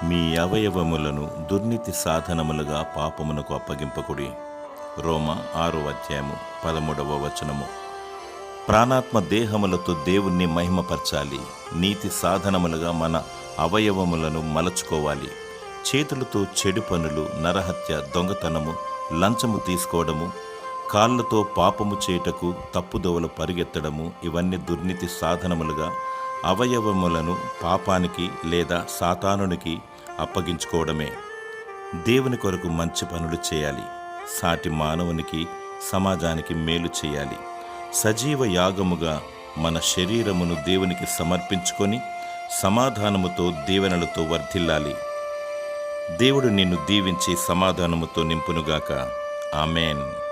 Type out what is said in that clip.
మీ అవయవములను దుర్నీతి సాధనములుగా పాపమునకు అప్పగింపకుడి. రోమా 6:13. ప్రాణాత్మ దేహములతో దేవుణ్ణి మహిమపరచాలి. నీతి సాధనములుగా మన అవయవములను మలచుకోవాలి. చేతులతో చెడు పనులు, నరహత్య, దొంగతనము, లంచము తీసుకోవడము, కాళ్ళతో పాపము చేయుటకు తప్పుదోవలు పరిగెత్తడము, ఇవన్నీ దుర్నీతి సాధనములుగా అవయవములను పాపానికి లేదా సాతానునికి అప్పగించుకోవడమే. దేవుని కొరకు మంచి పనులు చేయాలి. సాటి మానవునికి, సమాజానికి మేలు చేయాలి. సజీవ యాగముగా మన శరీరమును దేవునికి సమర్పించుకొని సమాధానముతో దీవెనలతో వర్ధిల్లాలి. దేవుడు నిన్ను దీవించి సమాధానముతో నింపునుగాక. ఆమేన్.